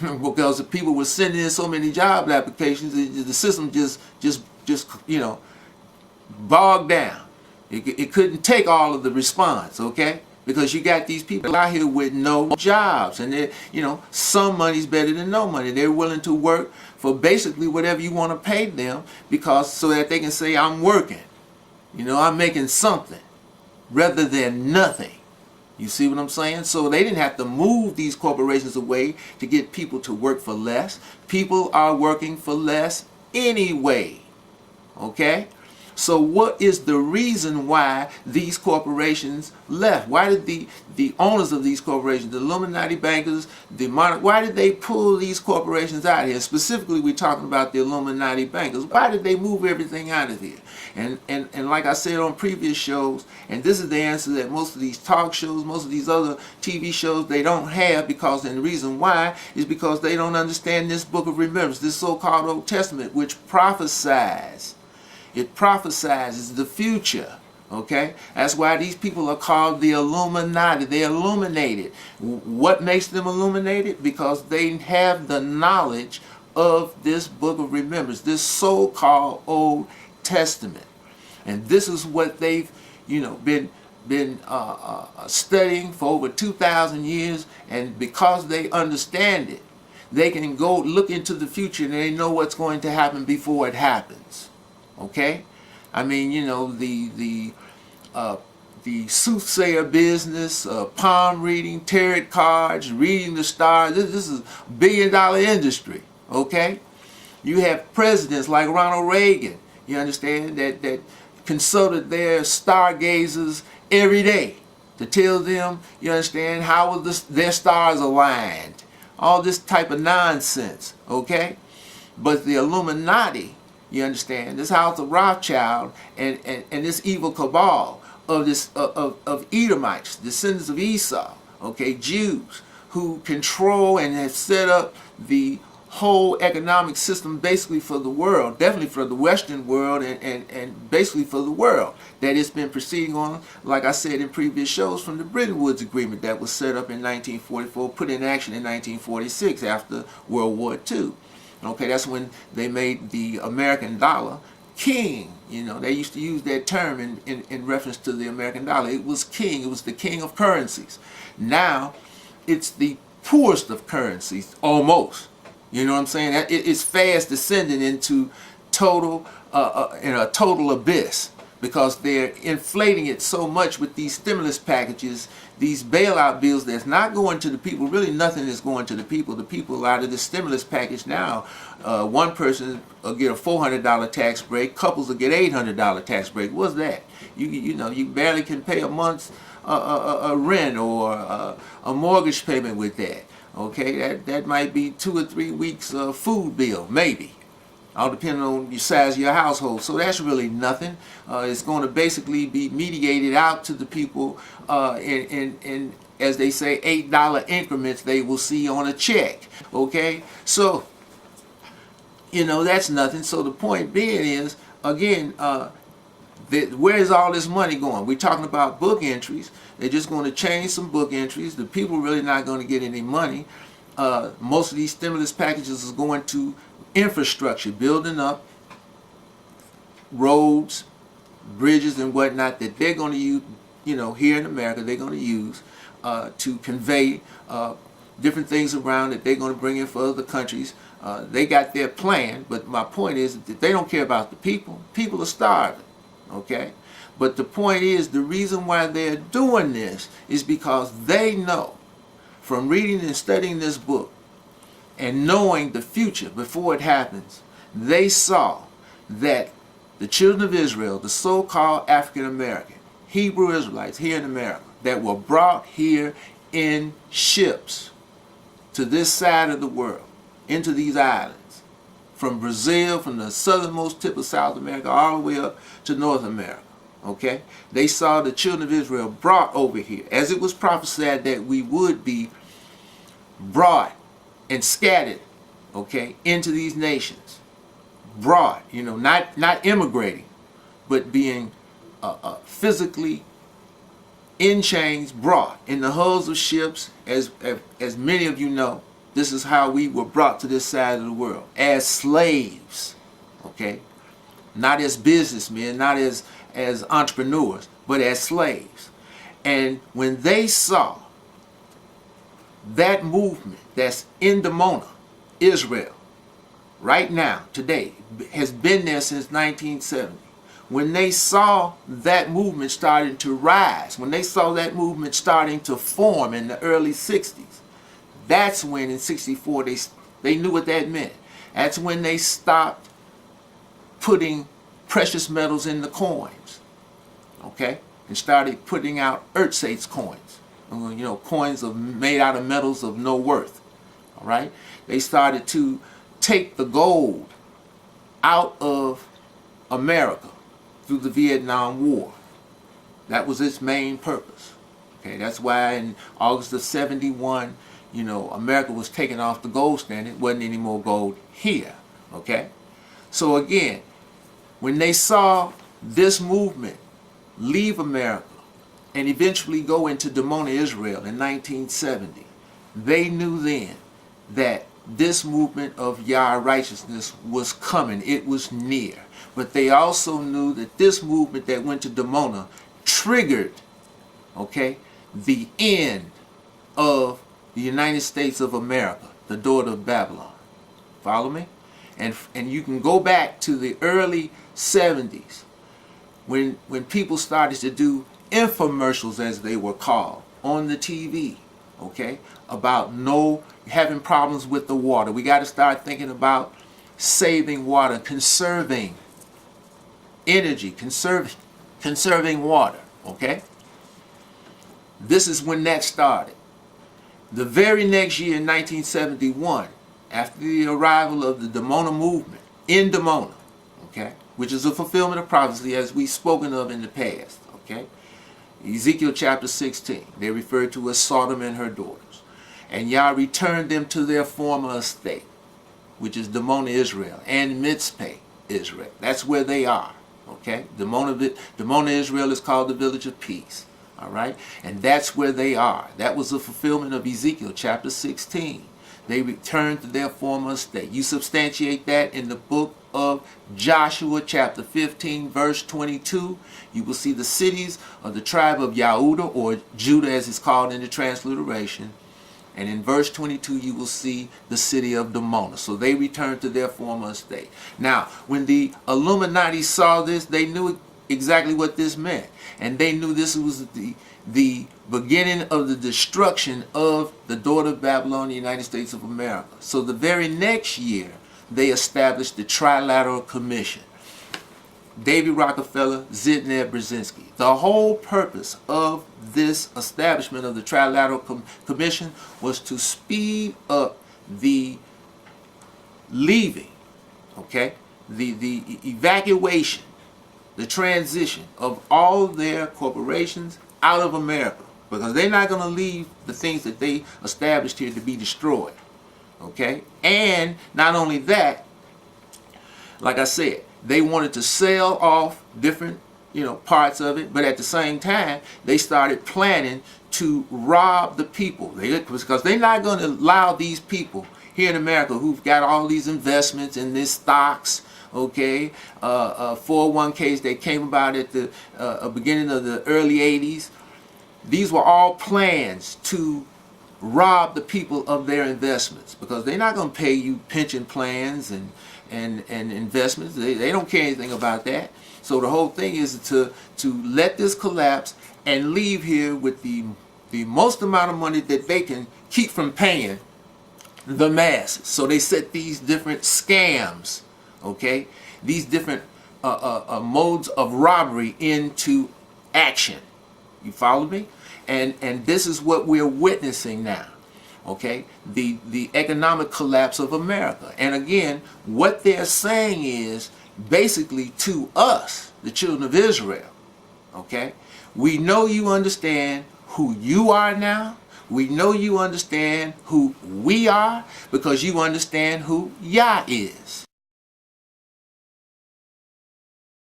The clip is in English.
because the people were sending in so many job applications, the system just bogged down. It couldn't take all of the response, okay? Because you got these people out here with no jobs, and they, some money's better than no money. They're willing to work for basically whatever you want to pay them, because so that they can say, I'm working, I'm making something, rather than nothing. You see what I'm saying? So they didn't have to move these corporations away to get people to work for less. People are working for less anyway. Okay? So what is the reason why these corporations left? Why did the owners of these corporations, the Illuminati bankers, why did they pull these corporations out of here? Specifically, we're talking about the Illuminati bankers. Why did they move everything out of here? And like I said on previous shows, and this is the answer that most of these talk shows, most of these other TV shows, they don't have, because, and the reason why is because they don't understand this book of remembrance, this so-called Old Testament, which prophesies. It prophesizes the future, okay? That's why these people are called the Illuminati. They're illuminated. What makes them illuminated? Because they have the knowledge of this book of remembrance, this so-called Old Testament. And this is what they've, been studying for over 2,000 years, and because they understand it, they can go look into the future and they know what's going to happen before it happens. Okay, I mean, the soothsayer business, palm reading, tarot cards, reading the stars. This is a billion-dollar industry. Okay, you have presidents like Ronald Reagan. You understand that consulted their stargazers every day to tell them, you understand, how their stars aligned. All this type of nonsense. Okay, but the Illuminati. You understand? This house of Rothschild and this evil cabal of of Edomites, descendants of Esau, okay, Jews, who control and have set up the whole economic system basically for the world, definitely for the Western world, and basically for the world, that it's been proceeding on, like I said in previous shows, from the Bretton Woods Agreement that was set up in 1944, put in action in 1946 after World War II. Okay, that's when they made the American dollar king. They used to use that term in reference to the American dollar. It was king. It was the king of currencies. Now, it's the poorest of currencies, almost. You know what I'm saying? It's fast descending into total, in a total abyss, because they're inflating it so much with these stimulus packages, these bailout bills that's not going to the people. Really nothing is going to the people. The people out of the stimulus package now, one person will get a $400 tax break, couples will get $800 tax break. What's that? You barely can pay a month's a rent or a mortgage payment with that. Okay, that might be 2 or 3 weeks food bill, maybe. All depending on the size of your household. So that's really nothing. It's going to basically be mediated out to the people in as they say, $8 increments they will see on a check. Okay? So, that's nothing. So the point being is, again, where is all this money going? We're talking about book entries. They're just going to change some book entries. The people really not going to get any money. Most of these stimulus packages is going to infrastructure, building up roads, bridges, and whatnot that they're going to use, here in America, they're going to use to convey different things around that they're going to bring in for other countries. They got their plan, but my point is that they don't care about the people. People are starving, okay? But the point is, the reason why they're doing this is because they know, from reading and studying this book, and knowing the future before it happens, they saw that the children of Israel, the so-called African American, Hebrew Israelites here in America, that were brought here in ships to this side of the world, into these islands, from Brazil, from the southernmost tip of South America, all the way up to North America. Okay? They saw the children of Israel brought over here, as it was prophesied that we would be brought and scattered, okay, into these nations. Brought, not immigrating, but being physically in chains, brought in the hulls of ships, as many of you know, This is how we were brought to this side of the world, as slaves, okay? Not as businessmen, not as entrepreneurs, but as slaves. And when they saw that movement that's in Dimona, Israel, right now, today, has been there since 1970. When they saw that movement starting to rise, when they saw that movement starting to form in the early 60s, that's when in 64 they knew what that meant. That's when they stopped putting precious metals in the coins, okay, and started putting out Earthsatz coins, you know, coins made out of metals of no worth. All right, they started to take the gold out of America through the Vietnam War. That was its main purpose. Okay, that's why in August of '71, you know, America was taking off the gold standard. Wasn't any more gold here. Okay, so again, when they saw this movement leave America and eventually go into Dimona, Israel in 1970, they knew then that this movement of Yah righteousness was coming. It was near. But they also knew that this movement that went to Dimona triggered, okay, the end of the United States of America, the daughter of Babylon. Follow me? And you can go back to the early 70s when people started to do infomercials, as they were called, on the TV, okay, about having problems with the water. We got to start thinking about saving water, conserving energy, conserving water, okay? This is when that started. The very next year in 1971, after the arrival of the Dimona movement in Dimona, okay, which is a fulfillment of prophecy as we've spoken of in the past, okay? Ezekiel chapter 16, they referred to as Sodom and her daughters. And Yah returned them to their former estate, which is Dimona, Israel, and Mitzpah, Israel. That's where they are, okay? Dimona, Israel is called the village of peace, all right? And that's where they are. That was a fulfillment of Ezekiel chapter 16. They returned to their former estate. You substantiate that in the book of Joshua chapter 15 verse 22. You will see the cities of the tribe of Yehudah, or Judah as it's called in the transliteration. And in verse 22 you will see the city of Dimona. So they returned to their former estate. Now, when the Illuminati saw this, they knew exactly what this meant. And they knew this was the beginning of the destruction of the daughter of Babylon, the United States of America. So the very next year, they established the Trilateral Commission. David Rockefeller, Zbigniew Brzezinski. The whole purpose of this establishment of the Trilateral Commission was to speed up the leaving, okay, the evacuation, the transition of all their corporations out of America, because they're not going to leave the things that they established here to be destroyed, okay? And not only that, like I said, they wanted to sell off different, parts of it, but at the same time, they started planning to rob the people. Because they're not going to allow these people here in America who've got all these investments in these stocks, okay, 401ks that came about at the beginning of the early 80s. These were all plans to rob the people of their investments, because they're not going to pay you pension plans and investments. They don't care anything about that. So the whole thing is to let this collapse and leave here with the most amount of money that they can keep from paying the masses. So they set these different scams, okay, these different modes of robbery into action. You follow me? And this is what we're witnessing now, okay? The economic collapse of America. And again, what they're saying is basically to us, the children of Israel, okay? We know you understand who you are now. We know you understand who we are, because you understand who Yah is.